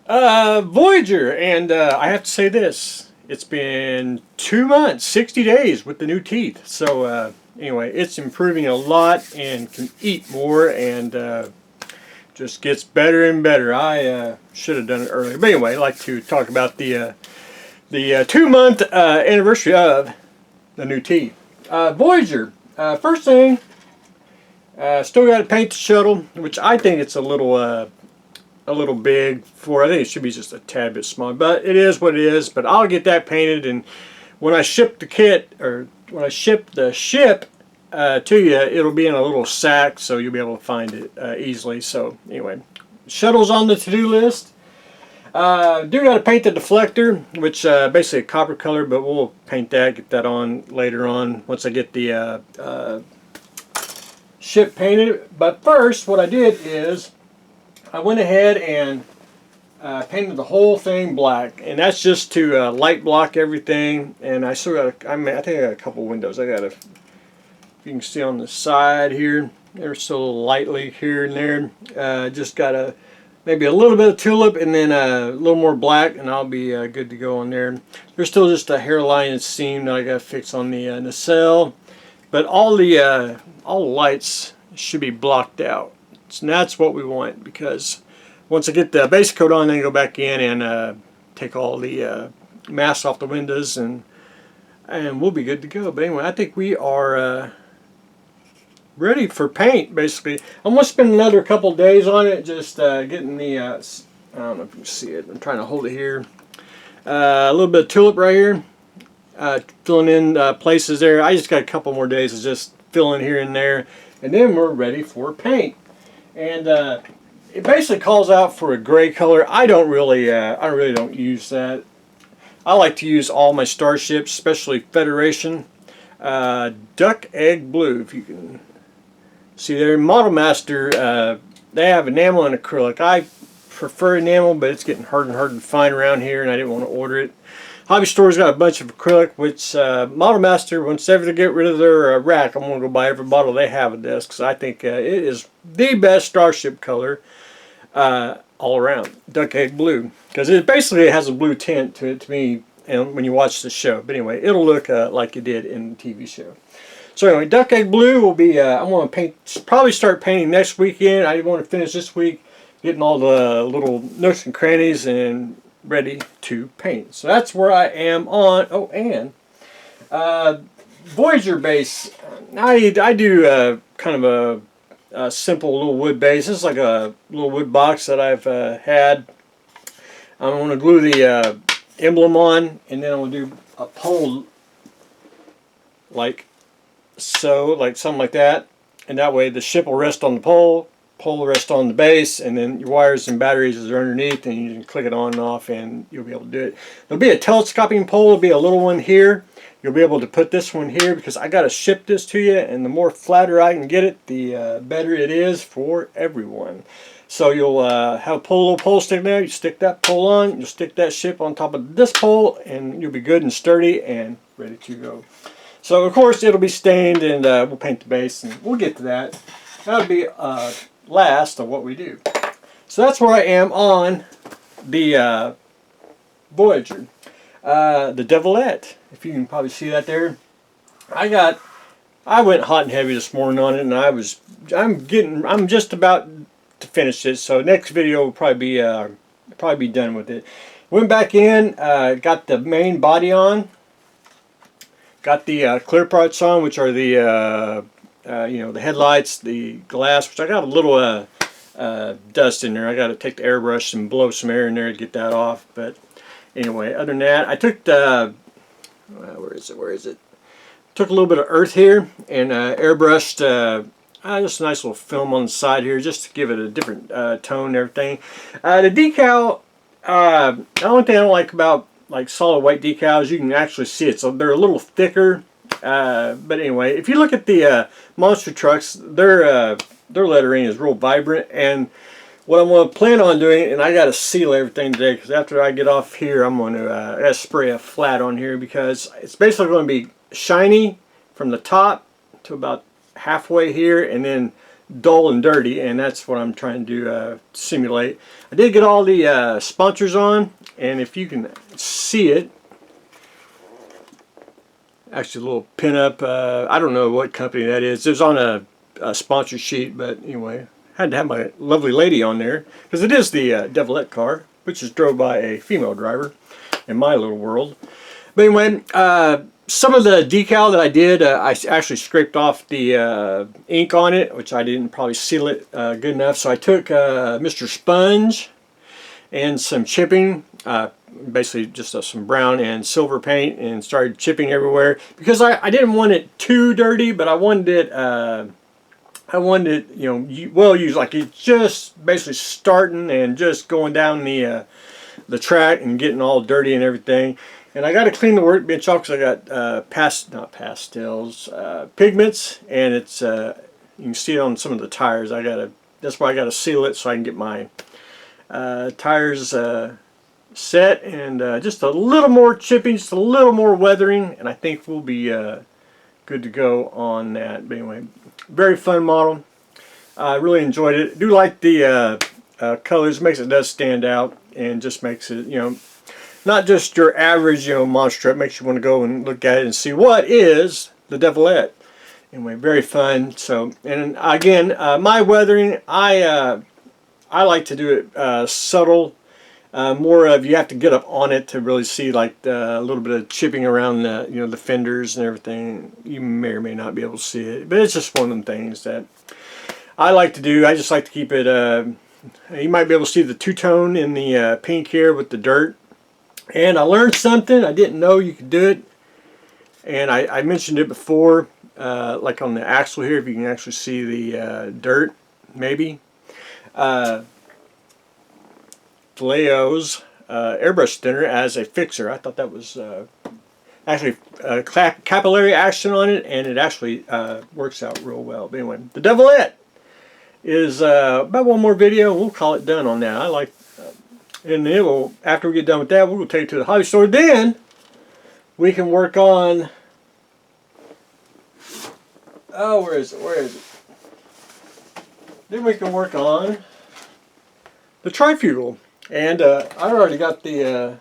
Voyager, and I have to say this. It's been 2 months, 60 days with the new teeth. So anyway, it's improving a lot and can eat more and just gets better and better. I should have done it earlier. But anyway, I'd like to talk about the 2 month anniversary of the new teeth. Voyager, first thing, still got to paint the shuttle, which I think it's a little big for. I think it should be just a tad bit small, but it is what it is. But I'll get that painted, and when I ship the kit, or when I ship the ship to you, it'll be in a little sack, so you'll be able to find it easily. So anyway, shuttle's on the to-do list. Do got to paint the deflector, which basically a copper color, but we'll paint that, get that on later on once I get the ship painted. But first, what I did is I went ahead and painted the whole thing black, and that's just to light block everything. And I still got, I think I got a couple windows. I got a, you can see on the side here, there's still a little light leak here and there. Just got a maybe a little bit of tulip and then a little more black, and I'll be good to go on there. There's still just a hairline and seam that I got to fix on the nacelle, but all the lights should be blocked out. So that's what we want, because once I get the base coat on, then I go back in and take all the masks off the windows, and we'll be good to go. But anyway, I think we are ready for paint, basically. I'm going to spend another couple days on it, just getting the, I don't know if you can see it, I'm trying to hold it here. A little bit of tulip right here, filling in places there. I just got a couple more days of just filling here and there, and then we're ready for paint. And it basically calls out for a gray color. I really don't use that. I like to use all my starships, especially Federation, duck egg blue, if you can see there. Model Master, they have enamel and acrylic. I prefer enamel, but it's getting harder and harder to find around here, and I didn't want to order it. Hobby Store's got a bunch of acrylic, which Model Master, once ever they get rid of their rack, I'm going to go buy every bottle they have of this, because I think it is the best starship color all around. Duck egg blue, because it basically has a blue tint to it to me, and when you watch the show. But anyway, it'll look like it did in the TV show. So anyway, duck egg blue will be, I'm going to probably start painting next weekend. I want to finish this week, getting all the little nooks and crannies and ready to paint. So that's where I am on. Oh, and Voyager base. I do kind of a simple little wood base. This is like a little wood box that I've had. I'm going to glue the emblem on, and then I'm going to do a pole like so, like something like that, and that way the ship will rest on the pole will rest on the base, and then your wires and batteries are underneath, and you can click it on and off, and you'll be able to do it. There'll be a telescoping pole. There'll be a little one here. You'll be able to put this one here, because I got to ship this to you, and the more flatter I can get it, the better it is for everyone. So you'll have a little pole sticking there. You stick that pole on, you'll stick that ship on top of this pole, and you'll be good and sturdy and ready to go. So of course it'll be stained, and we'll paint the base, and we'll get to that. That'll be last of what we do. So that's where I am on the Voyager. The Devilette, if you can probably see that there. I went hot and heavy this morning on it, and I'm just about to finish it. So next video will probably be done with it. Went back in, got the main body on, got the clear parts on, which are the the headlights, the glass, which I got a little dust in there. I got to take the airbrush and blow some air in there to get that off. But anyway, other than that, I took the where is it? Took a little bit of earth here and airbrushed just a nice little film on the side here, just to give it a different tone and everything. The decal, the only thing I don't like about like solid white decals, you can actually see it, so they're a little thicker. But anyway, if you look at the monster trucks, their lettering is real vibrant, and what I'm going to plan on doing, and I got to seal everything today, because after I get off here, I'm going to spray a flat on here, because it's basically going to be shiny from the top to about halfway here, and then dull and dirty, and that's what I'm trying to simulate. I did get all the sponsors on, and if you can see it, actually a little pin-up, I don't know what company that is. It was on a sponsor sheet, but anyway, I had to have my lovely lady on there, because it is the Devilette car, which is drove by a female driver in my little world. But anyway, some of the decal that I did, I actually scraped off the ink on it, which I didn't probably seal it good enough. So I took Mr. Sponge and some chipping, basically just some brown and silver paint, and started chipping everywhere, because I didn't want it too dirty, but I wanted it, you know, well used, like it's just basically starting and just going down the track and getting all dirty and everything. And I got to clean the workbench off, because I got not pastels, pigments, and it's you can see it on some of the tires. That's why I got to seal it, so I can get my tires set, and just a little more chipping, just a little more weathering, and I think we'll be good to go on that. But anyway, very fun model. I really enjoyed it. I do like the colors. Makes it does stand out, and just makes it, you know, not just your average, you know, monster. It makes you want to go and look at it and see what is the Devilette. Anyway, very fun. So, and again, my weathering, I like to do it subtle. More of, you have to get up on it to really see, like a little bit of chipping around the, you know, the fenders and everything. You may or may not be able to see it, but it's just one of them things that I like to do. I just like to keep it. You might be able to see the two-tone in the pink here with the dirt. And I learned something. I didn't know you could do it, and I mentioned it before, like on the axle here, if you can actually see the dirt, maybe. Valeo's airbrush thinner as a fixer. I thought that was actually capillary action on it, and it actually works out real well. But anyway, the Devilette is about one more video. We'll call it done on that. I like. And then after we get done with that, we'll take it to the hobby store. Then we can work on. Oh, where is it? Where is it? Then we can work on the trifugal. And I already got the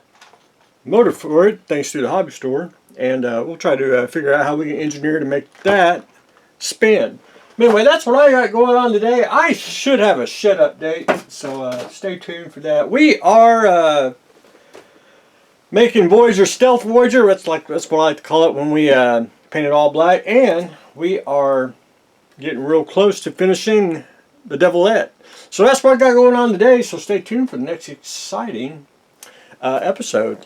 motor for it, thanks to the hobby store. And we'll try to figure out how we can engineer to make that spin. Anyway, that's what I got going on today. I should have a shed update, so stay tuned for that. We are making Voyager, Stealth Voyager. That's what I like to call it when we paint it all black. And we are getting real close to finishing the Devilette. So that's what I got going on today. So stay tuned for the next exciting episode.